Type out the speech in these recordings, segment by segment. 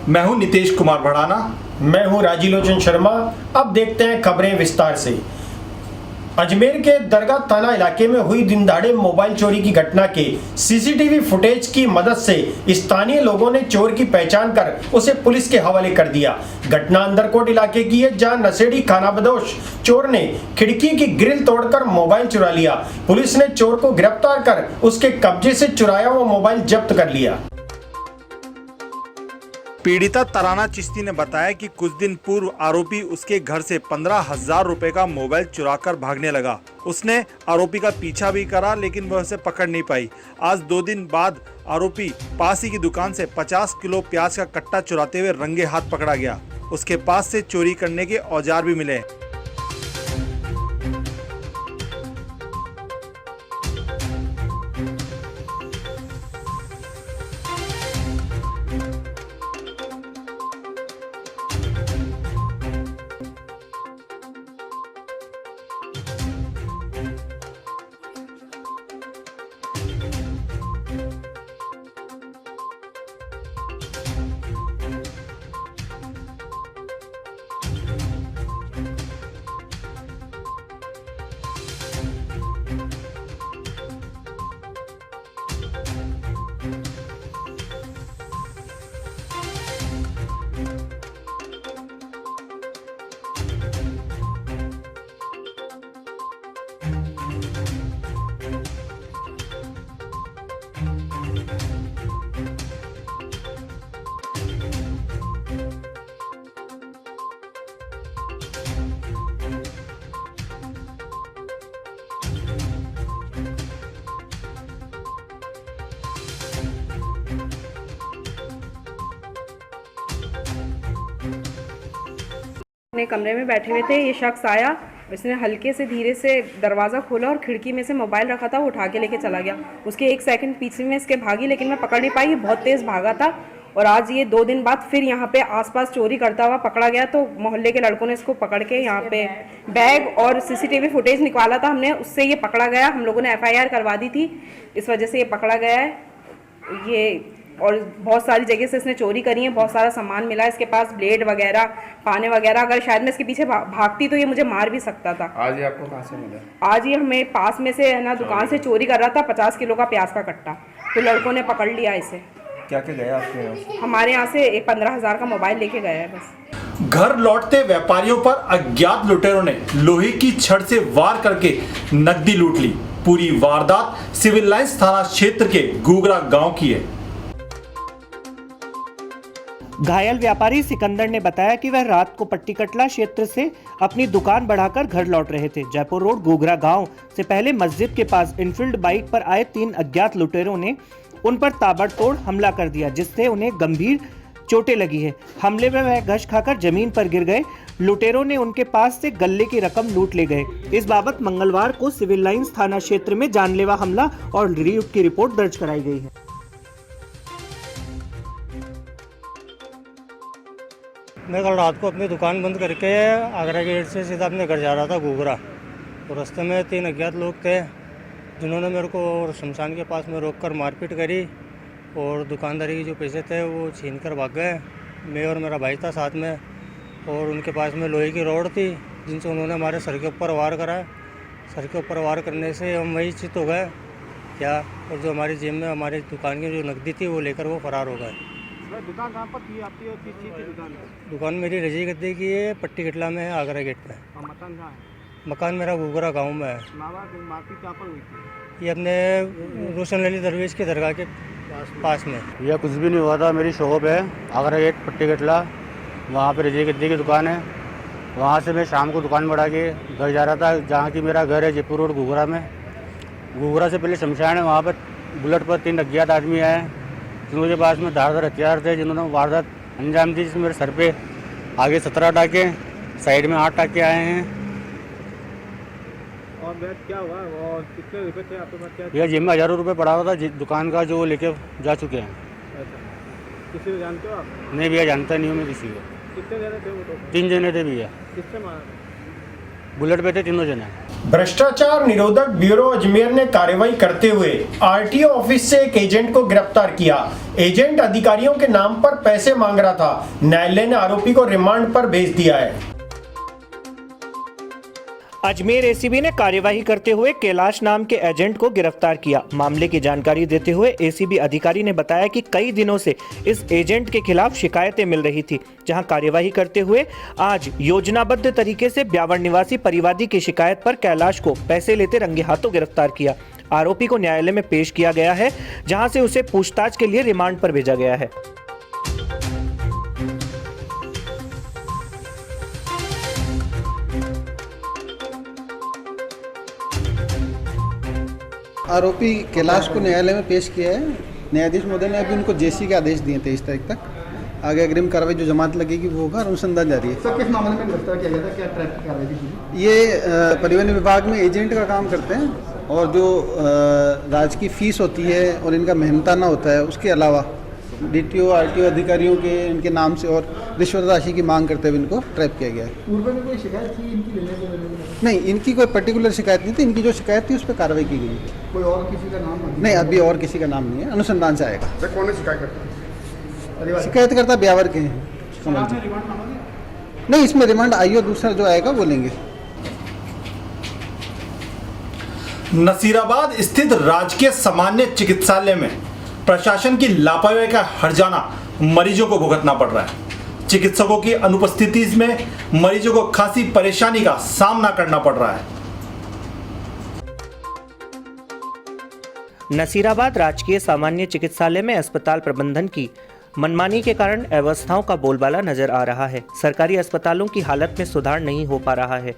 मैं हूं नितेश कुमार भड़ाना। मैं हूं राजीलोचन शर्मा। अब देखते हैं खबरें विस्तार से। अजमेर के दरगाह थाना इलाके में हुई दिनदहाड़े मोबाइल चोरी की घटना के सीसीटीवी फुटेज की मदद से स्थानीय लोगों ने चोर की पहचान कर उसे पुलिस के हवाले कर दिया। घटना अंदरकोट इलाके की है, जहां नशेड़ी खानाबदोश चोर ने खिड़की की ग्रिल तोड़कर मोबाइल चुरा लिया। पुलिस ने चोर को गिरफ्तार कर उसके कब्जे से चुराया हुआ मोबाइल जब्त कर लिया। पीड़िता तराना चिश्ती ने बताया कि कुछ दिन पूर्व आरोपी उसके घर से 15,000 रुपए का मोबाइल चुराकर भागने लगा। उसने आरोपी का पीछा भी करा, लेकिन वह उसे पकड़ नहीं पाई। आज 2 दिन बाद आरोपी पास ही की दुकान से 50 किलो प्याज का कट्टा चुराते हुए रंगे हाथ पकड़ा गया। उसके पास से चोरी करने के औजार भी मिले। अपने कमरे में बैठे हुए थे, ये शख्स आया, इसने हल्के से धीरे से दरवाज़ा खोला और खिड़की में से मोबाइल रखा था वो उठा के लेके चला गया। उसके 1 सेकंड पीछे में इसके भागी, लेकिन मैं पकड़ नहीं पाई, ये बहुत तेज़ भागा था। और आज ये 2 दिन बाद फिर यहाँ पे आसपास चोरी करता हुआ पकड़ा गया, तो मोहल्ले के लड़कों ने इसको पकड़ के यहाँ पे बैग और सीसीटीवी फुटेज निकाला था हमने, उससे ये पकड़ा गया। हम लोगों ने FIR करवा दी थी, इस वजह से ये पकड़ा गया है। ये और बहुत सारी जगह से इसने चोरी करी है, बहुत सारा सामान मिला है इसके पास, ब्लेड वगैरह, पाने वगैरह। अगर शायद मैं इसके पीछे भागती तो ये मुझे मार भी सकता था। आज ये आपको कहाँ से मिला? आज ये हमें पास में से है ना दुकान से चोरी कर रहा था 50 किलो का प्याज का कट्टा, तो लड़कों ने पकड़ लिया इसे। क्या क्या गया आपके यहाँ से? हमारे यहाँ से 15,000 का मोबाइल लेके गया है बस। घर लौटते व्यापारियों पर अज्ञात लुटेरों ने लोहे की छड़ से वार करके नकदी लूट ली। पूरी वारदात सिविल लाइंस थाना क्षेत्र के गुगरा गांव की है। घायल व्यापारी सिकंदर ने बताया कि वह रात को पट्टीकटला क्षेत्र से अपनी दुकान बढ़ाकर घर लौट रहे थे। जयपुर रोड गुगरा गांव से पहले मस्जिद के पास इनफील्ड बाइक पर आए 3 अज्ञात लुटेरों ने उन पर ताबड़तोड़ हमला कर दिया, जिससे उन्हें गंभीर चोटें लगी है। हमले में वह घस खाकर जमीन पर गिर गए। लुटेरों ने उनके पास से गल्ले की रकम लूट ले गए। इस बाबत मंगलवार को सिविल लाइंस थाना क्षेत्र में जानलेवा हमला और लूट की रिपोर्ट दर्ज कराई गई है। मैं कल रात को अपनी दुकान बंद करके आगरा गेट से सीधा अपने घर जा रहा था गुगरा, तो रास्ते में 3 अज्ञात लोग थे, जिन्होंने मेरे को शमशान के पास में रोककर मारपीट करी और दुकानदारी के जो पैसे थे वो छीन कर भाग गए। मैं और मेरा भाई था साथ में, और उनके पास में लोहे की रॉड थी, जिनसे उन्होंने हमारे सर के ऊपर वार करा। सर के ऊपर वार करने से हम वही चित हो गए क्या, और जो हमारी जेब में हमारी दुकान की जो नकदी थी वो लेकर वो फरार हो गए। दुकान कहाँ पर थी आपकी और किस चीज़ की दुकान है? दुकान मेरी रजी गद्दे की है, पट्टीकटला में है, आगरा गेट पे। और मकान कहाँ है? मकान मेरा गुगरा गांव में है। मारपीट कहाँ पर हुई थी? ये अपने रोशन अली दरवेश के दरगाह के पास में। यह कुछ भी नहीं हुआ था। मेरी शॉप है आगरा गेट पट्टीकटला, वहाँ पे रजी गद्दे की दुकान है। वहाँ से मैं शाम को दुकान बढ़ा के घर जा रहा था, जहाँ की मेरा घर है जयपुर रोड गुगरा में। गुगरा से पहले शमशान है, वहाँ पर बुलेट पर 3 अज्ञात आदमी आए, जिनके पास में धारदार हथियार थे, जिन्होंने वारदात अंजाम दी, जिसमें मेरे सर पे आगे 17 टाके, साइड में 8 टाके आए हैं। और क्या हुआ और कितने रुपए थे आपके पास? यह जेब में 1000 रुपये पड़ा हुआ था दुकान का, जो लेके जा चुके हैं। अच्छा, किसी को जानते हो आप? नहीं भैया, जानता नहीं हूँ मैं किसी को। कितने जने थे वो? तो 3 जने थे भैया। किससे मारा? बुलेट पे थे तीनों जने। भ्रष्टाचार निरोधक ब्यूरो अजमेर ने कार्रवाई करते हुए आरटीओ ऑफिस से एक एजेंट को गिरफ्तार किया। एजेंट अधिकारियों के नाम पर पैसे मांग रहा था। न्यायालय ने आरोपी को रिमांड पर भेज दिया है। अजमेर एसीबी ने कार्यवाही करते हुए कैलाश नाम के एजेंट को गिरफ्तार किया। मामले की जानकारी देते हुए एसीबी अधिकारी ने बताया कि कई दिनों से इस एजेंट के खिलाफ शिकायतें मिल रही थी, जहां कार्यवाही करते हुए आज योजनाबद्ध तरीके से ब्यावर निवासी परिवादी की शिकायत पर कैलाश को पैसे लेते रंगे हाथों गिरफ्तार किया। आरोपी को न्यायालय में पेश किया गया है, जहां से उसे पूछताछ के लिए रिमांड पर भेजा गया है। आरोपी कैलाश को न्यायालय में पेश किया है। न्यायाधीश महोदय ने अभी उनको जेसी के आदेश दिए 23 तारीख तक। आगे अग्रिम कार्रवाई जो जमानत लगेगी वो होगा। अनुसंधान जारी है। सर, किस मामले में गिरफ्तार किया गया था? क्या ट्रैप की कार्रवाई थी? ये परिवहन विभाग में एजेंट का काम करते हैं और जो राज्य की फीस होती है और इनका मेहनताना होता है, उसके अलावा डीटीओ आरटीओ अधिकारियों के इनके नाम से और रिश्वत राशि की मांग करते हुए इनको ट्रैप किया गया है। पूर्व में कोई शिकायत थी इनकी लेने के? नहीं, इनकी कोई पर्टिकुलर शिकायत नहीं थी। इनकी जो शिकायत थी उस पर कार्रवाई की गई। कोई और किसी का नाम नहीं, अभी और किसी का नाम नहीं है। अनुसंधान से आएगा। सर, कौन है शिकायत करता? शिकायतकर्ता ब्यावर के हैं। नहीं, इसमें रिमांड आईओ दूसरा जो आएगा वो लेंगे। नसीराबाद स्थित राजकीय सामान्य चिकित्सालय में प्रशासन की लापरवाही का हर्जाना मरीजों को भुगतना पड़ रहा है। चिकित्सकों की अनुपस्थिति में मरीजों को खासी परेशानी का सामना करना पड़ रहा है। नसीराबाद राजकीय सामान्य चिकित्सालय में अस्पताल प्रबंधन की मनमानी के कारण अव्यवस्थाओं का बोलबाला नजर आ रहा है। सरकारी अस्पतालों की हालत में सुधार नहीं हो पा रहा है।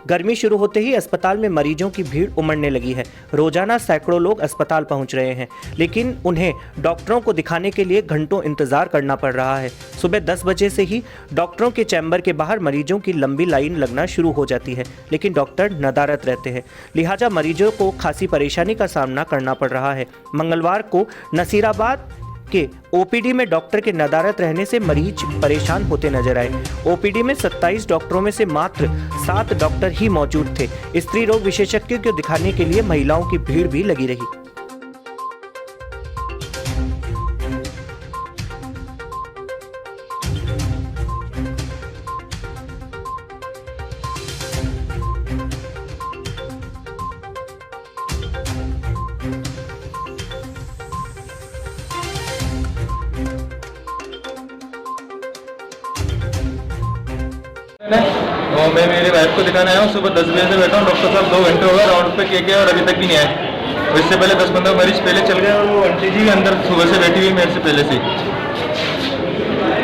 गर्मी शुरू होते ही अस्पताल में मरीजों की भीड़ उमड़ने लगी है। रोजाना सैकड़ों लोग अस्पताल पहुंच रहे हैं, लेकिन उन्हें डॉक्टरों को दिखाने के लिए घंटों इंतजार करना पड़ रहा है। सुबह 10 बजे से ही डॉक्टरों के चैम्बर के बाहर मरीजों की लंबी लाइन लगना शुरू हो जाती है, लेकिन डॉक्टर नदारत रहते हैं। लिहाजा मरीजों को खासी परेशानी का सामना करना पड़ रहा है। मंगलवार को नसीराबाद के ओपीडी में डॉक्टर के नदारत रहने से मरीज परेशान होते नजर आए। ओपीडी में 27 डॉक्टरों में से मात्र 7 डॉक्टर ही मौजूद थे। स्त्री रोग विशेषज्ञ को दिखाने के लिए महिलाओं की भीड़ भी लगी रही। और मैं मेरी वाइफ को दिखाने आया हूँ। सुबह 10 बजे से बैठा हूँ। डॉक्टर साहब 2 घंटे हो गए राउंड पे किए और अभी तक भी नहीं आए। और इससे पहले 10-15 मरीज पहले चल गए और वो आंटी जी अंदर सुबह से बैठी हुई मेरे से पहले से।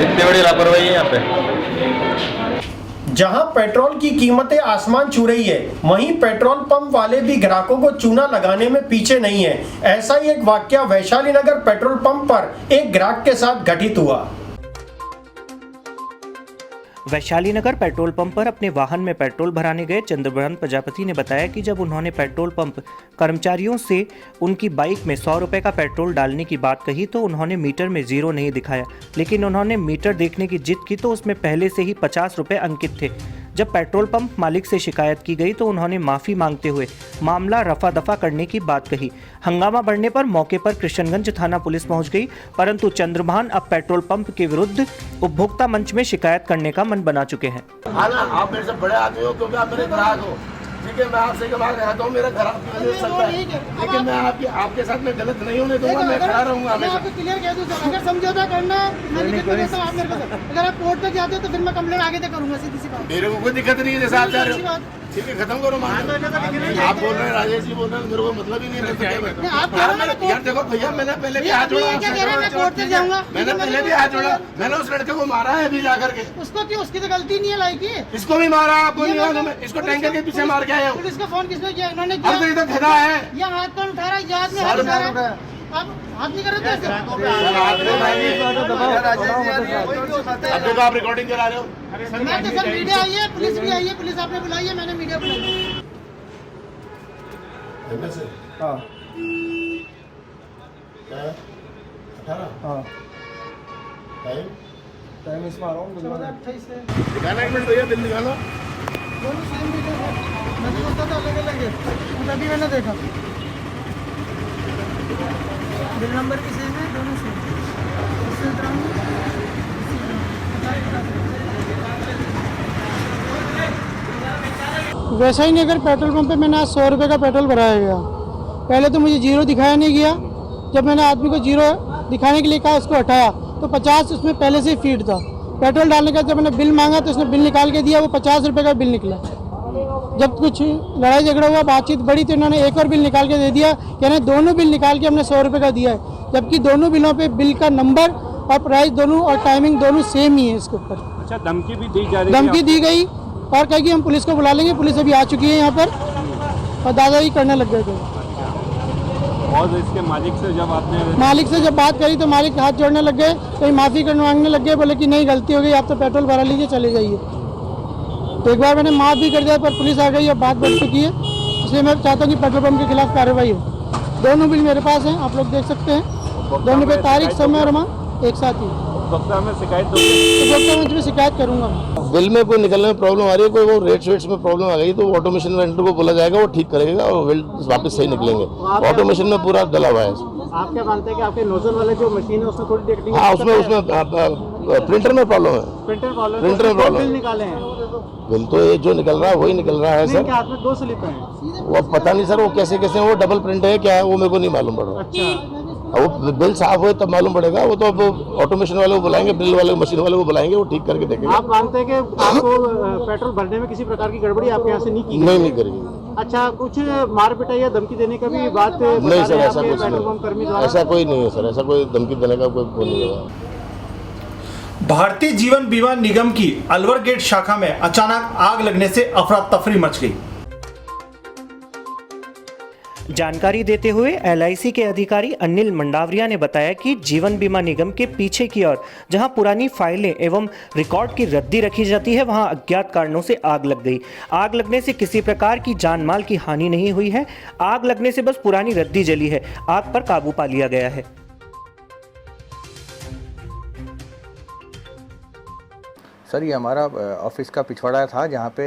इतनी बड़ी लापरवाही है यहाँ पे। जहां पेट्रोल की कीमतें आसमान छू रही है, वहीं पेट्रोल पंप वाले भी ग्राहकों को चूना लगाने में पीछे नहीं है। ऐसा ही एक वाकया वैशाली नगर पेट्रोल पंप पर एक ग्राहक के साथ घटित हुआ। वैशाली नगर पेट्रोल पंप पर अपने वाहन में पेट्रोल भराने गए चंद्रभान प्रजापति ने बताया कि जब उन्होंने पेट्रोल पंप कर्मचारियों से उनकी बाइक में 100 रुपये का पेट्रोल डालने की बात कही तो उन्होंने मीटर में 0 नहीं दिखाया, लेकिन उन्होंने मीटर देखने की जिद की तो उसमें पहले से ही 50 रुपये अंकित थे। जब पेट्रोल पंप मालिक से शिकायत की गई तो उन्होंने माफ़ी मांगते हुए मामला रफा दफा करने की बात कही। हंगामा बढ़ने पर मौके पर कृष्णगंज थाना पुलिस पहुंच गई, परंतु चंद्रभान अब पेट्रोल पंप के विरुद्ध उपभोक्ता मंच में शिकायत करने का मन बना चुके हैं। आप मेरे से बड़े आदमी हो क्योंकि आप मेरे ग्राहक हो, ठीक है। मैं आपसे के बाद रहता हूँ, मेरा घर आपकी वजह से चलता है, लेकिन मैं आपके साथ में गलत नहीं होने दूंगा। मैं खड़ा रहूंगा हमेशा। क्लियर कह दूं, अगर समझौता करना अगर आप कोर्ट तक जाते तो फिर मैं कंप्लेंट आगे तक करूंगा। सीधी सी बात, मेरे को कोई दिक्कत नहीं है। जैसे आप जा रहे हो, ठीक है, खत्म करो। आप बोल रहे हैं, राजेश जी बोल रहे हैं, मेरे को मतलब ही नहीं है। यार देखो भैया, मैंने पहले भी हाथ जोड़ा, मैंने पहले भी हाथ जोड़ा। मैंने उस लड़के को मारा है अभी जाकर के। उसको क्यों? उसकी तो गलती नहीं है, लाइक इसको भी मारा, आपको नहीं मालूम है। इसको टैंकर के पीछे मार के आया हूँ। पुलिस का फोन किसने किया? इन्होंने किया। अब तो इधर खड़ा है, या हाथ पर उठा रहा है, याद में हाथ उठा रहा है। आप हाथ नहीं कर रहे थे? अब देखो आप रिकॉर्डिंग करा रहे हो। मैं तो सर मीडिया आई है, पुलिस भी आई है, पुलिस आपने बुलाई है, मैंने मीडिया बुलाई। हाँ, 18 टाइम इसमें आ रहा हूँ। 14-28 से दिखाना, एक मिनट भैया, बिल निकालो। मैं तो सोचता था अलग अलग है, तभी मैंने देखा बिल नंबर भी सेम है, दोनों सेम। वैसा ही नहीं, अगर पेट्रोल पंप पे मैंने आज 100 रुपये का पेट्रोल भराया गया, पहले तो मुझे जीरो दिखाया नहीं गया, जब मैंने आदमी को जीरो दिखाने के लिए कहा उसको हटाया तो 50 उसमें पहले से ही फीड था। पेट्रोल डालने का जब मैंने बिल मांगा तो उसने बिल निकाल के दिया, वो 50 रुपये का बिल निकला। जब कुछ लड़ाई झगड़ा हुआ, बातचीत बढ़ी तो इन्होंने एक और बिल निकाल के दे दिया, यानी दोनों बिल निकाल के हमने 100 रुपये का दिया है, जबकि दोनों बिलों पे बिल का नंबर और प्राइस दोनों और टाइमिंग दोनों सेम ही है इसके ऊपर। अच्छा, धमकी भी दी जा रही है? धमकी दी गई और कहेगी हम पुलिस को बुला लेंगे, पुलिस अभी आ चुकी है यहाँ पर और दादागी करने लग गए थे। और इसके मालिक से जब बात करी तो मालिक हाथ जोड़ने लग गए, कहीं माफ़ी मांगने लग गए, बोले कि नहीं गलती हो गई, आप तो पेट्रोल भरा लीजिए चले जाइए। तो एक बार मैंने माफ़ भी कर दिया पर पुलिस आ गई, अब बात बढ़ चुकी है, इसलिए मैं चाहता हूँ कि पेट्रोल पंप के खिलाफ कार्रवाई हो। दोनों बिल मेरे पास हैं, आप लोग देख सकते हैं, दोनों पे तारीख समय और अमाउंट एक साथ ही। उपभोक्ता में शिकायत उपभोक्ता मंच में शिकायत करूँगा। बिल में कोई निकलने में प्रॉब्लम आ रही है, कोई वो रेट्स में प्रॉब्लम आ गई तो ऑटोमेशन वेंडर को बोला जाएगा, वो ठीक करेगा और बिल वापस सही निकलेंगे। ऑटोमेशन में पूरा डला हुआ है। आप क्या मानते हैं कि आपके नोजल वाले जो मशीन है उसमें थोड़ी टेक्निकल? हाँ, उसमें प्रिंटर में प्रॉब्लम है। प्रिंटर में प्रॉब्लम निकाले हैं? बिल तो ये जो निकल रहा है वही निकल रहा है सर। हाथ में 2 स्लिप हैं? वो पता नहीं सर, वो कैसे वो डबल प्रिंट है क्या है वो मेरे को नहीं मालूम पड़ रहा। अच्छा, वो बिल साफ हो तब मालूम पड़ेगा, वो तो अब ऑटोमेशन वाले को बुलाएंगे, बिल वाले मशीन वाले को बुलाएंगे, वो ठीक करके देखेंगे। आप मानते हैं कि आपको पेट्रोल भरने में किसी प्रकार की गड़बड़ी आपके यहाँ से नहीं की? नहीं करेगी। अच्छा, कुछ मार पिटाई या धमकी देने का भी बात नहीं सर, ऐसा कुछ पेट्रोल पंप कर्मी नहीं, ऐसा कोई नहीं है सर, ऐसा कोई धमकी देने का कोई नहीं है। भारतीय जीवन बीमा निगम की अलवर गेट शाखा में अचानक आग लगने से अफरा तफरी मच गई। जानकारी देते हुए LIC के अधिकारी अनिल मंडावरिया ने बताया कि जीवन बीमा निगम के पीछे की ओर जहां पुरानी फाइलें एवं रिकॉर्ड की रद्दी रखी जाती है, वहां अज्ञात कारणों से आग लग गई। आग लगने से किसी प्रकार की जान माल की हानि नहीं हुई है। आग लगने से बस पुरानी रद्दी जली है। आग पर काबू पा लिया गया है। सर, ये हमारा ऑफिस का पिछवाड़ा था, जहाँ पे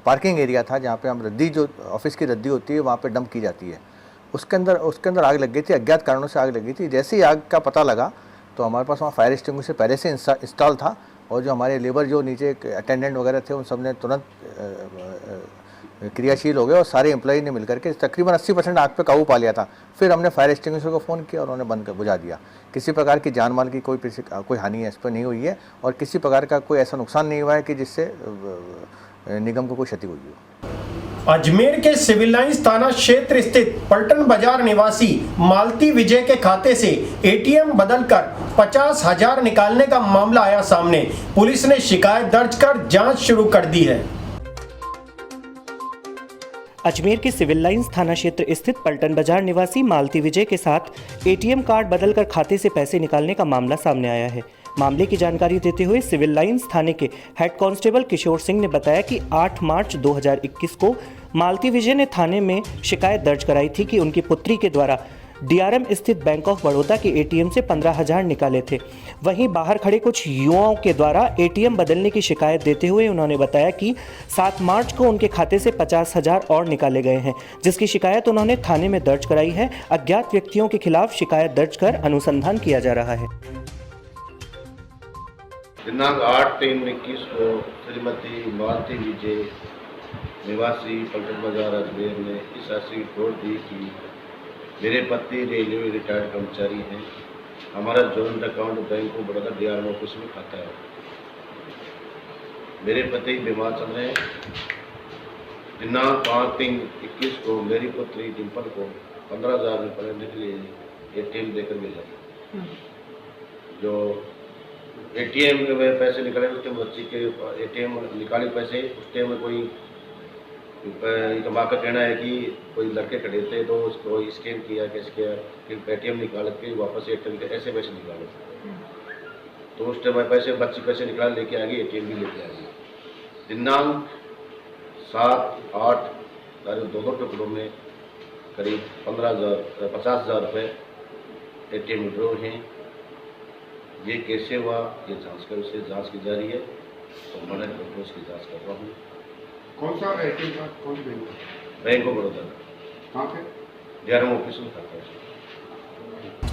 पार्किंग एरिया था, जहाँ पे हम रद्दी जो ऑफिस की रद्दी होती है वहाँ पे डंप की जाती है। उसके अंदर आग लग गई थी, अज्ञात कारणों से आग लग गई थी। जैसे ही आग का पता लगा तो हमारे पास वहाँ फायर एक्सटिंग्विशर पहले से इंस्टॉल था और जो हमारे लेबर जो नीचे अटेंडेंट वगैरह थे उन सब ने तुरंत क्रियाशील हो गए और सारे एम्प्लॉई ने मिलकर के तकरीबन 80% आग पे काबू पा लिया था। फिर हमने फायर एक्सटिंग्विशर को फ़ोन किया और उन्होंने बंद कर बुझा दिया। किसी प्रकार की जान माल की कोई हानि इस पर नहीं हुई है और किसी प्रकार का कोई ऐसा नुकसान नहीं हुआ है कि जिससे निगम को कोई क्षति हुई हो। अजमेर के सिविल लाइंस थाना क्षेत्र स्थित पलटन बाजार निवासी मालती विजय के खाते से ATM बदलकर 50,000 निकालने का मामला आया सामने। पुलिस ने शिकायत दर्ज कर जांच शुरू कर दी है। अजमेर के सिविल लाइंस थाना क्षेत्र स्थित पलटन बाजार निवासी मालती विजय के साथ ATM कार्ड बदलकर खाते से पैसे निकालने का मामला सामने आया है। मामले की जानकारी देते हुए सिविल लाइंस थाने के हेड कांस्टेबल किशोर सिंह ने बताया कि 8 मार्च 2021 को मालती विजय ने थाने में शिकायत दर्ज कराई थी कि उनकी पुत्री के द्वारा DRM स्थित बैंक ऑफ बड़ौदा के ATM से 15,000 निकाले थे। वहीं बाहर खड़े कुछ युवाओं के द्वारा ATM बदलने की शिकायत देते हुए उन्होंने बताया कि 7 मार्च को उनके खाते से 50,000 और निकाले गए हैं, जिसकी शिकायत उन्होंने थाने में दर्ज कराई है। अज्ञात व्यक्तियों के खिलाफ शिकायत दर्ज कर अनुसंधान किया जा रहा है। दिनांक 8/3/21 को श्रीमती मालती विजय निवासी पलटन बाजार अजमेर ने इस राशि रिपोर्ट दी कि मेरे पति रेलवे रिटायर्ड कर्मचारी हैं, हमारा joint account bank of Baroda DRM office में खाता है। मेरे पति बीमार चल रहे हैं। दिनांक 5/3/21 को मेरी पुत्री डिम्पल को 15,000 रुपये के लिए ATM देकर भेजा। जो ATM में पैसे निकाले उसके बच्ची के ATM निकाले पैसे, उस टाइम में कोई माँ का कहना है कि कोई लड़के खड़े थे तो उसको स्कैन किया, कैसे किया, फिर ATM निकाल के वापस ATM के ऐसे पैसे निकाले। तो उस टाइम पैसे बच्ची पैसे निकाल लेके आ गई, ATM भी लेके आ गई। दिनांक 7/8 तारीख 2 टुकड़ों में करीब 50,000 रुपये ATM विड्रॉ हैं। ये कैसे हुआ ये जांच की जा रही है, तो मैंने उसकी जांच कर रहा हूँ। कौन सा एटीएम कार्ड कौन सी बैंक ऑफ बड़ौदा कहाँ पे DRM ऑफिस में खाता है।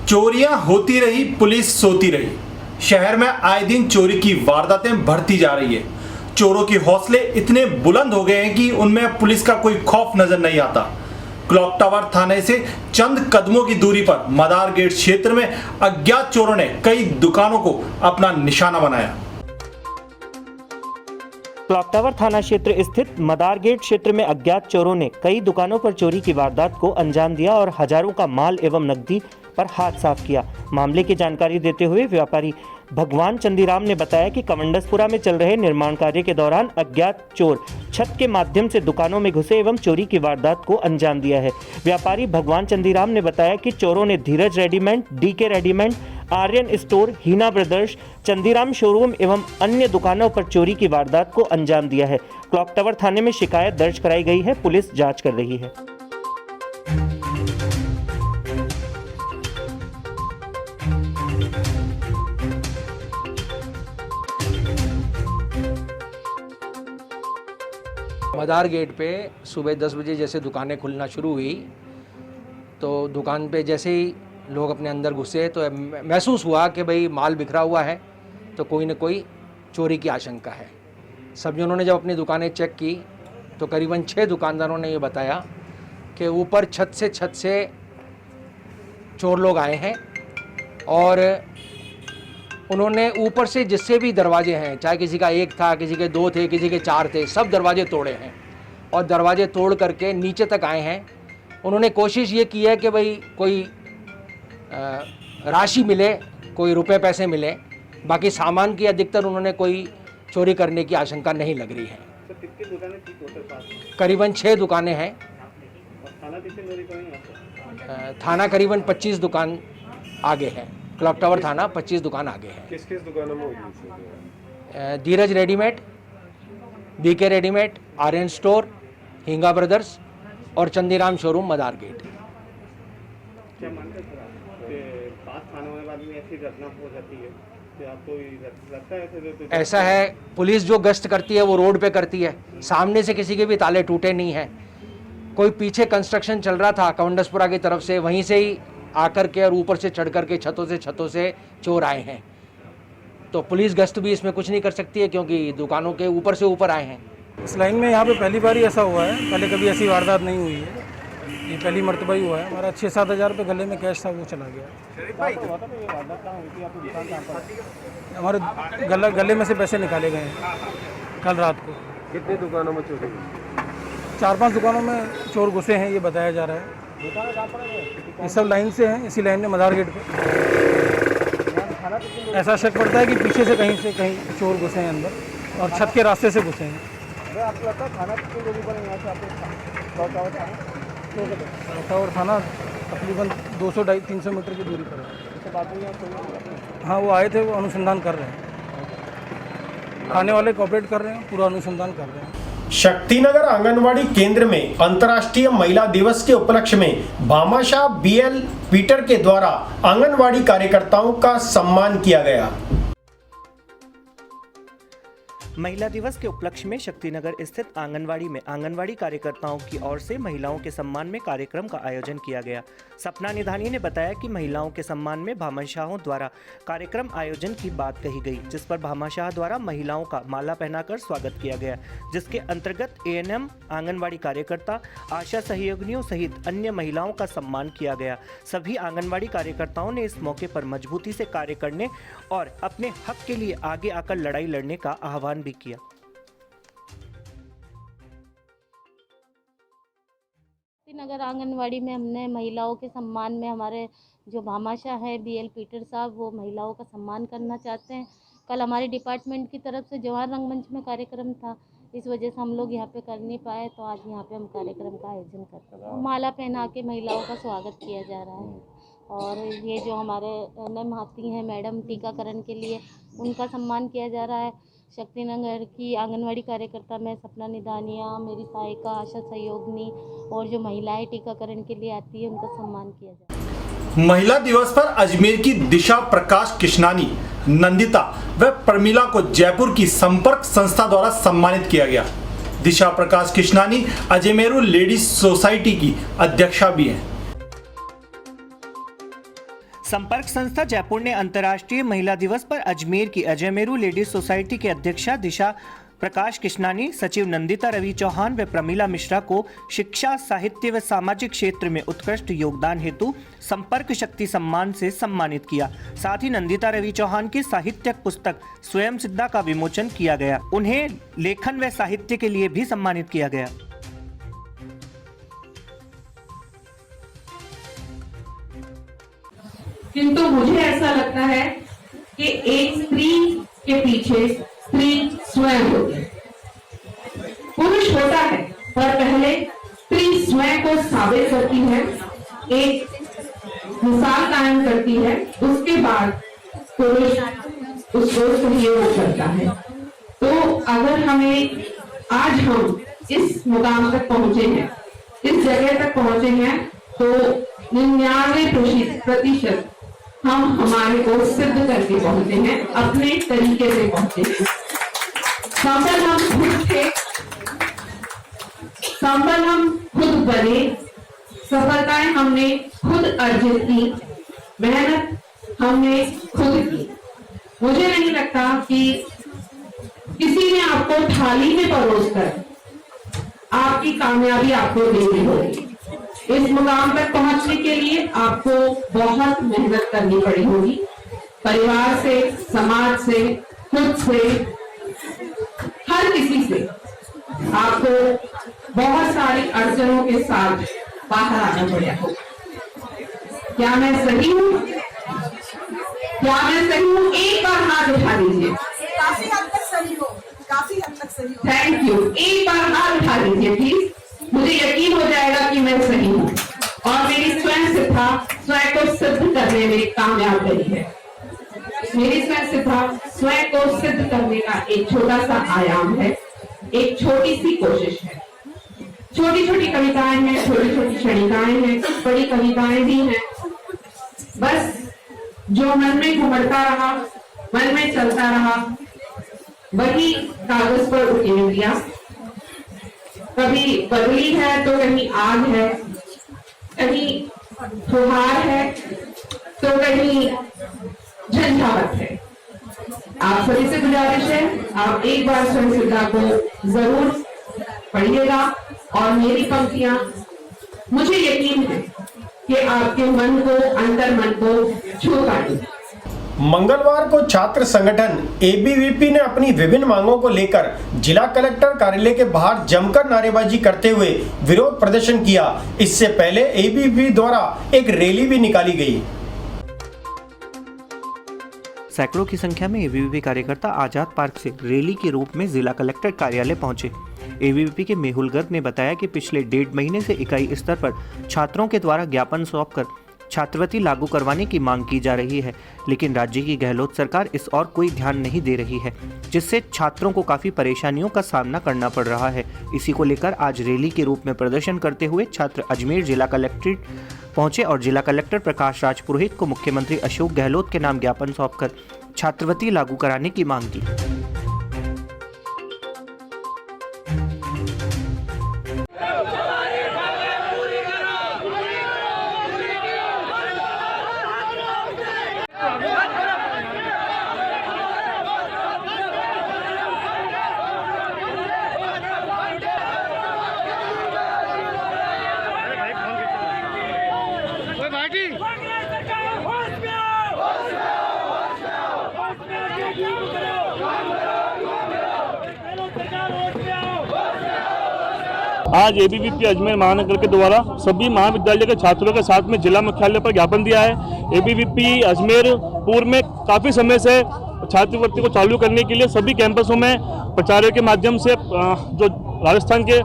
चोरियां होती रही, पुलिस सोती रही। शहर में आए दिन चोरी की वारदातें बढ़ती जा रही है। चोरों के हौसले इतने बुलंद हो गए हैं कि उनमें पुलिस का कोई खौफ नजर नहीं आता। क्लॉक टावर थाने से चंद कदमों की दूरी पर मदार गेट क्षेत्र में अज्ञात चोरों ने कई दुकानों को अपना निशाना बनाया। क्लॉक टावर थाना क्षेत्र स्थित मदार गेट क्षेत्र में अज्ञात चोरों ने कई दुकानों पर चोरी की वारदात को अंजाम दिया और हजारों का माल एवं नकदी पर हाथ साफ किया। मामले की जानकारी देते हुए व्यापारी भगवान चंदीराम ने बताया कि कमंडसपुरा में चल रहे निर्माण कार्य के दौरान अज्ञात चोर छत के माध्यम से दुकानों में घुसे एवं चोरी की वारदात को अंजाम दिया है। व्यापारी भगवान चंदीराम ने बताया कि चोरों ने Dheeraj readymade, DK readymade, Aryan store, Heena brothers, Chandiram showroom एवं अन्य दुकानों पर चोरी की वारदात को अंजाम दिया है। क्लॉक टावर थाने में शिकायत दर्ज कराई गई है। पुलिस जांच कर रही है। मदार गेट पे सुबह 10 बजे जैसे दुकानें खुलना शुरू हुई तो दुकान पे जैसे ही लोग अपने अंदर घुसे तो महसूस हुआ कि भाई माल बिखरा हुआ है तो कोई न कोई चोरी की आशंका है। सब जनों ने जब अपनी दुकानें चेक की तो करीबन 6 दुकानदारों ने ये बताया कि ऊपर छत से चोर लोग आए हैं और उन्होंने ऊपर से जिससे भी दरवाजे हैं, चाहे किसी का 1 था, किसी के 2 थे, किसी के 4 थे, सब दरवाजे तोड़े हैं और दरवाजे तोड़ करके नीचे तक आए हैं। उन्होंने कोशिश ये की है कि भाई कोई राशि मिले, कोई रुपए पैसे मिले, बाकी सामान की अधिकतर उन्होंने कोई चोरी करने की आशंका नहीं लग रही है। तो कितनी दुकानें थी टोटल पास? करीबन 6 दुकानें हैं। और थाना कितने चोरी करेंगे? थाना करीबन 25 दुकान आगे है। क्लॉक टावर थाना 25 दुकान आगे है। किस किस दुकानों में हुई? Dheeraj readymade, DK readymade, Aryan store, Hinga brothers और चंदीराम शोरूम मदार गेट। क्या मानते हैं कि पास थाने होने के बाद में ऐसी घटना हो जाती है कि आपको लगता है ऐसा है, पुलिस जो गश्त करती है वो रोड पे करती है, सामने से किसी के भी ताले टूटे नहीं हैं। कोई पीछे कंस्ट्रक्शन चल रहा था कमंडसपुरा की तरफ से, वहीं से ही आकर के और ऊपर से चढ़ करके छतों से चोर आए हैं। तो पुलिस गश्त भी इसमें कुछ नहीं कर सकती है क्योंकि दुकानों के ऊपर से ऊपर आए हैं। इस लाइन में यहाँ पे पहली बार ही ऐसा हुआ है, पहले कभी ऐसी वारदात नहीं हुई है, ये पहली मरतबा ही हुआ है। हमारा 6-7 हज़ार रुपये गले में कैश था, वो चला गया। हमारे गले में से पैसे निकाले गए हैं कल रात को। कितनी दुकानों में चोरी हुई? 4-5 दुकानों में चोर घुसे हैं, ये बताया जा रहा है। ये सब लाइन से हैं, इसी लाइन में मदार गेट पे ऐसा शक पड़ता है कि पीछे से कहीं चोर घुसे हैं अंदर और छत के रास्ते से घुसे हैं। आपको लगता है थाना कितनी दूरी पर है यहाँ से? आपको टावर थाना तकरीबन 200-300 मीटर की दूरी पर है। हाँ, वो आए थे, वो अनुसंधान कर रहे हैं, थाने वाले कोऑपरेट कर रहे हैं, पूरा अनुसंधान कर रहे हैं। शक्तिनगर आंगनवाड़ी केंद्र में अंतर्राष्ट्रीय महिला दिवस के उपलक्ष्य में भामाशाह BL पीटर के द्वारा आंगनवाड़ी कार्यकर्ताओं का सम्मान किया गया। महिला दिवस के उपलक्ष्य में शक्तिनगर स्थित आंगनवाड़ी में आंगनवाड़ी कार्यकर्ताओं की ओर से महिलाओं के सम्मान में कार्यक्रम का आयोजन किया गया। सपना निधानी ने बताया कि महिलाओं के सम्मान में भामाशाहों द्वारा कार्यक्रम आयोजन की बात कही गई, जिस पर भामाशाह द्वारा महिलाओं का माला पहनाकर स्वागत किया गया, जिसके अंतर्गत ANM, आंगनवाड़ी कार्यकर्ता, आशा सहयोगिनियों सहित अन्य महिलाओं का सम्मान किया गया। सभी आंगनवाड़ी कार्यकर्ताओं ने इस मौके पर मजबूती से कार्य करने और अपने हक के लिए आगे आकर लड़ाई लड़ने का आह्वान भी किया। नगर आंगनवाड़ी में हमने महिलाओं के सम्मान में हमारे जो भामाशाह है BL पीटर साहब, वो महिलाओं का सम्मान करना चाहते हैं। कल हमारे डिपार्टमेंट की तरफ से जवाहर रंगमंच में कार्यक्रम था, इस वजह से हम लोग यहाँ पे कर नहीं पाए, तो आज यहाँ पे हम कार्यक्रम का आयोजन करते हैं। माला पहना के महिलाओं का स्वागत किया जा रहा है और ये जो हमारे NM आती हैं मैडम टीकाकरण के लिए, उनका सम्मान किया जा रहा है। शक्तिनगर की आंगनवाड़ी कार्यकर्ता में सपना निधानिया, मेरी सहायिका आशा सहयोगिनी और जो महिलाएं टीकाकरण के लिए आती है, उनका सम्मान किया जाता है। महिला दिवस पर अजमेर की दिशा प्रकाश किशनानी, नंदिता व प्रमिला को जयपुर की संपर्क संस्था द्वारा सम्मानित किया गया। दिशा प्रकाश कृष्णानी अजमेरू लेडीज सोसाइटी की अध्यक्षा भी हैं। संपर्क संस्था जयपुर ने अंतर्राष्ट्रीय महिला दिवस पर अजमेर की अजमेरू लेडीज सोसाइटी की अध्यक्षा दिशा प्रकाश कृष्णानी, सचिव नंदिता रवि चौहान व प्रमीला मिश्रा को शिक्षा, साहित्य व सामाजिक क्षेत्र में उत्कृष्ट योगदान हेतु संपर्क शक्ति सम्मान से सम्मानित किया। साथ ही नंदिता रवि चौहान की साहित्यिक पुस्तक स्वयं सिद्धा का विमोचन किया गया। उन्हें लेखन व साहित्य के लिए भी सम्मानित किया गया। किंतु मुझे ऐसा लगता है कि एक स्त्री के पीछे स्त्री स्वयं होती है। पुरुष होता है पर पहले स्त्री स्वयं को साबित करती है, एक मिसाल कायम करती है, उसके बाद पुरुष उसको सहयोग करता है। तो अगर हमें आज हम इस मुकाम तक पहुंचे हैं, इस जगह तक पहुंचे हैं, तो 99% हम हमारे को सिद्ध करके पहुंचे हैं, अपने तरीके से पहुंचे हैं। संबल हम खुद थे, संबल हम खुद बने, सफलताएं हमने खुद अर्जित की, मेहनत हमने खुद की। मुझे नहीं लगता कि किसी ने आपको थाली में परोसकर आपकी कामयाबी आपको देनी होगी। इस मुकाम तक पहुंचने के लिए आपको बहुत मेहनत करनी पड़ी होगी, परिवार से, समाज से, खुद से, हर किसी से आपको बहुत सारी अड़चनों के साथ बाहर आना पड़ा होगा। क्या मैं सही हूँ? क्या मैं सही हूँ? एक बार हाथ उठा दीजिए। काफी हद तक सही हो, काफी हद तक सही हो। Thank you. एक बार हाथ उठा दीजिए प्लीज। मुझे यकीन हो जाएगा कि मैं सही हूँ और मेरी स्वयं सिद्धा स्वयं को सिद्ध करने में कामयाब रही है। मेरी स्वयं सिद्धा स्वयं को सिद्ध करने का एक छोटा सा आयाम है, एक छोटी सी कोशिश है। छोटी छोटी कविताएं हैं, छोटी छोटी क्षणिकाएं हैं, कुछ बड़ी कविताएं भी हैं। बस जो मन में घुमड़ता रहा, मन में चलता रहा, वही कागज पर उकेर दिया। कभी बदली है तो कहीं आग है, कहीं फुहार है तो कहीं झंझावत है। आप सभी से गुजारिश है, आप एक बार स्वयं सिद्धा को जरूर पढ़िएगा और मेरी पंक्तियां मुझे यकीन है कि आपके मन को, अंतर मन को छू पाएंगे। मंगलवार को छात्र संगठन एबीवीपी ने अपनी विभिन्न मांगों को लेकर जिला कलेक्टर कार्यालय के बाहर जमकर नारेबाजी करते हुए विरोध प्रदर्शन किया। इससे पहले एबीवीपी द्वारा एक रैली भी निकाली गई। सैकड़ों की संख्या में एबीवीपी कार्यकर्ता आजाद पार्क से रैली के रूप में जिला कलेक्टर कार्यालय पहुंचे। एबीवीपी के मेहुल गर्ग ने बताया कि पिछले 1.5 महीने से इकाई स्तर पर छात्रों के द्वारा ज्ञापन सौंपकर छात्रवृत्ति लागू करवाने की मांग की जा रही है, लेकिन राज्य की गहलोत सरकार इस और कोई ध्यान नहीं दे रही है, जिससे छात्रों को काफी परेशानियों का सामना करना पड़ रहा है। इसी को लेकर आज रैली के रूप में प्रदर्शन करते हुए छात्र अजमेर जिला कलेक्ट्रेट पहुंचे और जिला कलेक्टर प्रकाश राज पुरोहित को मुख्यमंत्री अशोक गहलोत के नाम ज्ञापन सौंपकर छात्रवृत्ति लागू कराने की मांग की। आज एबीवीपी अजमेर महानगर के द्वारा सभी महाविद्यालय के छात्रों के साथ में जिला मुख्यालय पर ज्ञापन दिया है। एबीवीपी अजमेर पूर्व में काफ़ी समय से छात्रवृत्ति को चालू करने के लिए सभी कैंपसों में प्रचार के माध्यम से जो राजस्थान के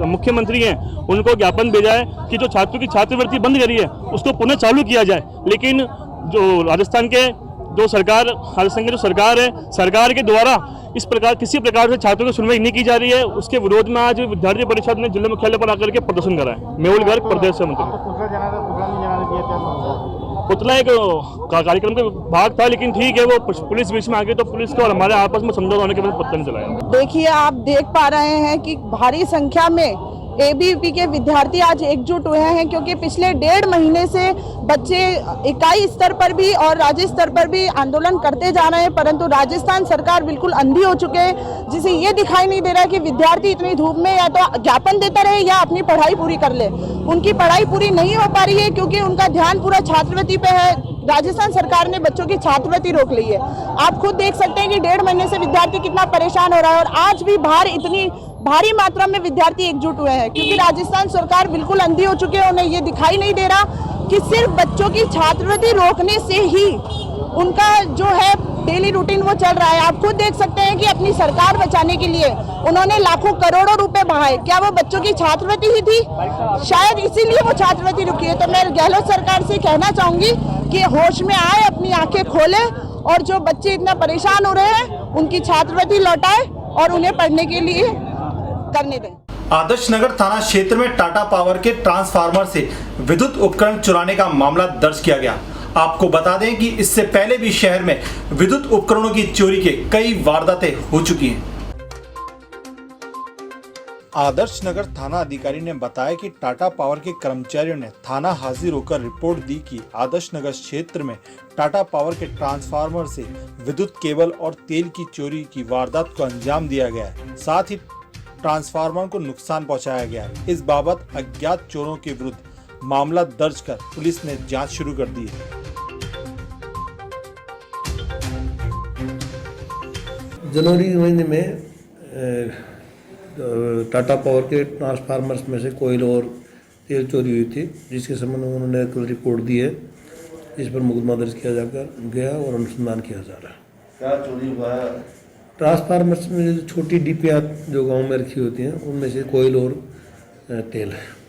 मुख्यमंत्री हैं उनको ज्ञापन भेजा है कि जो छात्रों की छात्रवृत्ति बंद करी है उसको पुनः चालू किया जाए। लेकिन जो राजस्थान की जो सरकार है, सरकार के द्वारा इस प्रकार किसी प्रकार से छात्रों की सुनवाई नहीं की जा रही है। उसके विरोध में आज विद्यार्थी परिषद ने जिला मुख्यालय पर आकर के प्रदर्शन करा है। मेहुल गर्ग, प्रदेश से मंत्री। पुतला एक कार्यक्रम के भाग था, लेकिन ठीक है वो पुलिस बीच में आ गई तो पुलिस को और हमारे आपस में समझौता होने के बाद पता नहीं चला। देखिए, आप देख पा रहे हैं कि भारी संख्या में एबीवीपी के विद्यार्थी आज एकजुट हुए हैं, क्योंकि पिछले 1.5 महीने से बच्चे इकाई स्तर पर भी और राज्य स्तर पर भी आंदोलन करते जा रहे हैं, परंतु राजस्थान सरकार बिल्कुल अंधी हो चुके हैं, जिसे ये दिखाई नहीं दे रहा है कि विद्यार्थी इतनी धूप में या तो ज्ञापन देता रहे या अपनी पढ़ाई पूरी कर ले। उनकी पढ़ाई पूरी नहीं हो पा रही है क्योंकि उनका ध्यान पूरा छात्रवृत्ति पे है। राजस्थान सरकार ने बच्चों की छात्रवृत्ति रोक ली है। आप खुद देख सकते हैं कि 1.5 महीने से विद्यार्थी कितना परेशान हो रहा है, और आज भी इतनी भारी मात्रा में विद्यार्थी एकजुट हुए हैं क्योंकि राजस्थान सरकार बिल्कुल अंधी हो चुकी है। उन्हें ये दिखाई नहीं दे रहा कि सिर्फ बच्चों की छात्रवृत्ति रोकने से ही उनका जो है डेली रूटीन वो चल रहा है। आप खुद देख सकते हैं कि अपनी सरकार बचाने के लिए उन्होंने लाखों करोड़ों रुपए बहाए। क्या वो बच्चों की छात्रवृत्ति ही थी? शायद इसीलिए वो छात्रवृत्ति रुकी है। तो मैं गहलोत सरकार से कहना चाहूंगी कि होश में आए, अपनी आंखें खोले और जो बच्चे इतना परेशान हो रहे हैं उनकी छात्रवृत्ति लौटाए और उन्हें पढ़ने के लिए करने दें। आदर्श नगर थाना क्षेत्र में टाटा पावर के ट्रांसफार्मर से विद्युत उपकरण चुराने का मामला दर्ज किया गया। आपको बता दें कि इससे पहले भी शहर में विद्युत उपकरणों की चोरी के कई वारदातें हो चुकी हैं। आदर्श नगर थाना अधिकारी ने बताया कि टाटा पावर के कर्मचारियों ने थाना हाजिर होकर रिपोर्ट दी कि आदर्श नगर क्षेत्र में टाटा पावर के ट्रांसफार्मर से विद्युत केबल और तेल की चोरी की वारदात को अंजाम दिया गया है। साथ ही ट्रांसफार्मर को नुकसान पहुंचाया गया है। इस बाबत अज्ञात चोरों के विरुद्ध मामला दर्ज कर पुलिस ने जांच शुरू कर दी है। जनवरी महीने में टाटा पावर के ट्रांसफार्मर्स में से कोयल और तेल चोरी हुई थी, जिसके संबंध में उन्होंने कल रिपोर्ट दी है। इस पर मुकदमा दर्ज किया जाकर गया और अनुसंधान किया जा रहा है। क्या चोरी हुआ है? ट्रांसफार्मर्स में जो छोटी डीपीआर जो गांव में रखी होती हैं उनमें से कोयल और तेल है।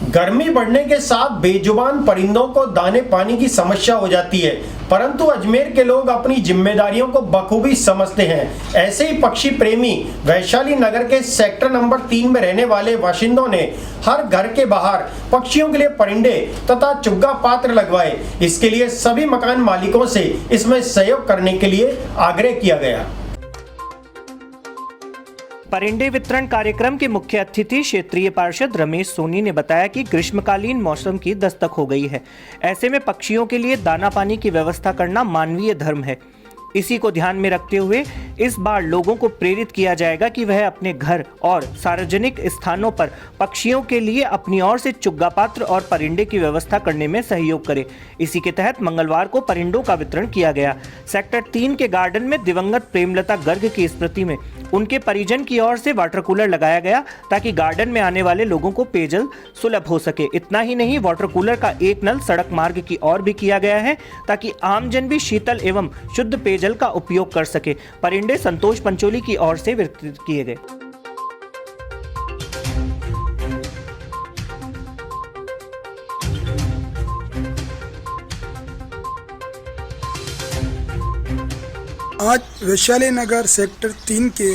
गर्मी बढ़ने के साथ बेजुबान परिंदों को दाने पानी की समस्या हो जाती है, परंतु अजमेर के लोग अपनी जिम्मेदारियों को बखूबी समझते हैं। ऐसे ही पक्षी प्रेमी वैशाली नगर के सेक्टर नंबर 3 में रहने वाले बाशिंदों ने हर घर के बाहर पक्षियों के लिए परिंदे तथा चुग्गा पात्र लगवाए। इसके लिए सभी मकान मालिकों से इसमें सहयोग करने के लिए आग्रह किया गया। परिंदे वितरण कार्यक्रम के मुख्य अतिथि क्षेत्रीय पार्षद रमेश सोनी ने बताया कि ग्रीष्मकालीन मौसम की दस्तक हो गई है। ऐसे में पक्षियों के लिए दाना पानी की व्यवस्था करना मानवीय धर्म है। इसी को ध्यान में रखते हुए इस बार लोगों को प्रेरित किया जाएगा कि वह अपने घर और सार्वजनिक स्थानों पर पक्षियों के लिए अपनी ओर से चुग्गा पात्र और परिंदे की व्यवस्था करने में सहयोग करें। इसी के तहत मंगलवार को परिंदों का वितरण किया गया। सेक्टर 3 के गार्डन में दिवंगत प्रेमलता गर्ग की स्मृति में उनके परिजन की ओर से वाटर कूलर लगाया गया ताकि गार्डन में आने वाले लोगों को पेयजल सुलभ हो सके। इतना ही नहीं, वाटर कूलर का एक नल सड़क मार्ग की ओर भी किया गया है ताकि आमजन भी शीतल एवं शुद्ध पेयजल का उपयोग कर सके। परिंदे संतोष पंचोली की ओर से वितरित किए गए। आज वैशाली नगर सेक्टर 3 के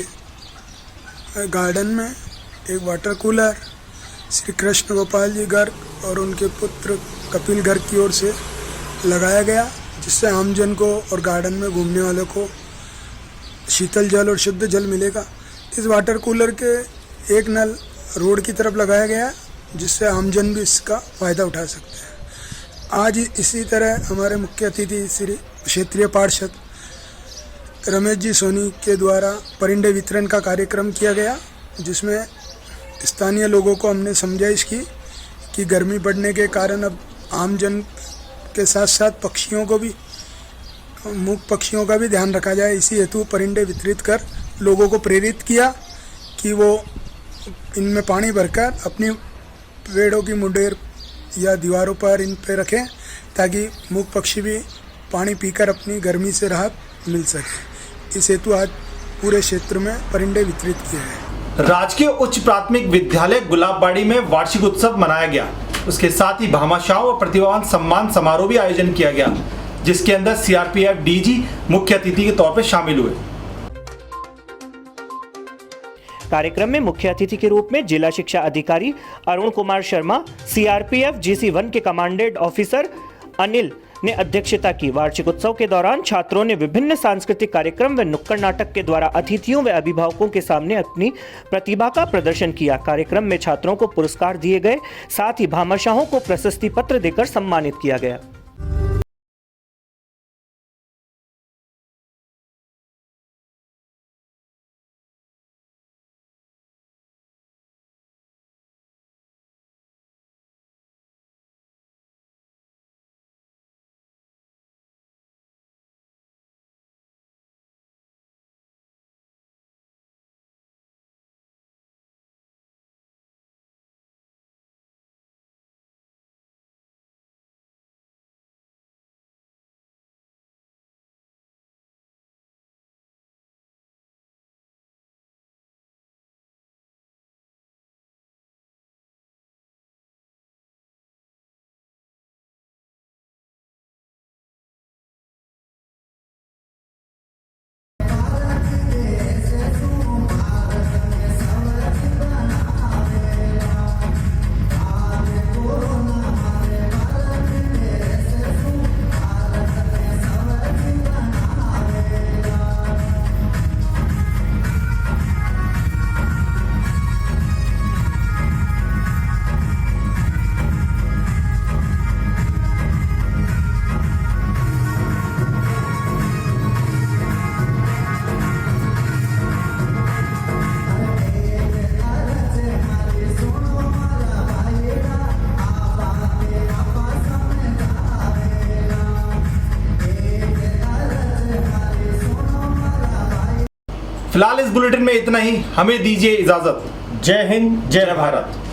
गार्डन में एक वाटर कूलर श्री कृष्ण गोपाल जी गर्ग और उनके पुत्र कपिल गर्ग की ओर से लगाया गया, जिससे आमजन को और गार्डन में घूमने वालों को शीतल जल और शुद्ध जल मिलेगा। इस वाटर कूलर के एक नल रोड की तरफ लगाया गया है, जिससे आमजन भी इसका फ़ायदा उठा सकते हैं। आज इसी तरह हमारे मुख्य अतिथि श्री क्षेत्रीय पार्षद रमेश जी सोनी के द्वारा परिंदे वितरण का कार्यक्रम किया गया, जिसमें स्थानीय लोगों को हमने समझाइश की कि गर्मी बढ़ने के कारण अब आमजन के साथ साथ पक्षियों को भी, मूक पक्षियों का भी ध्यान रखा जाए। इसी हेतु परिंदे वितरित कर लोगों को प्रेरित किया कि वो इनमें पानी भरकर अपनी पेड़ों की मुंडेर या दीवारों पर इन पे रखें ताकि मूक पक्षी भी पानी पीकर अपनी गर्मी से राहत मिल सके। इस हेतु आज पूरे क्षेत्र में परिंदे वितरित किए गए। राजकीय उच्च प्राथमिक विद्यालय गुलाबबाड़ी में वार्षिक उत्सव मनाया गया। उसके साथ ही भामाशाह व प्रतिभावान सम्मान समारोह भी आयोजन किया गया, जिसके अंदर सीआरपीएफ डीजी मुख्य अतिथि के तौर पर शामिल हुए। कार्यक्रम में मुख्य अतिथि के रूप में जिला शिक्षा अधिकारी अरुण कुमार शर्मा, सीआरपीएफ GC1 के कमांडेंट ऑफिसर अनिल ने अध्यक्षता की। वार्षिक उत्सव के दौरान छात्रों ने विभिन्न सांस्कृतिक कार्यक्रम व नुक्कड़ नाटक के द्वारा अतिथियों व अभिभावकों के सामने अपनी प्रतिभा का प्रदर्शन किया। कार्यक्रम में छात्रों को पुरस्कार दिए गए, साथ ही भामाशाहों को प्रशस्ति पत्र देकर सम्मानित किया गया। फिलहाल इस बुलेटिन में इतना ही। हमें दीजिए इजाजत। जय हिंद, जय भारत।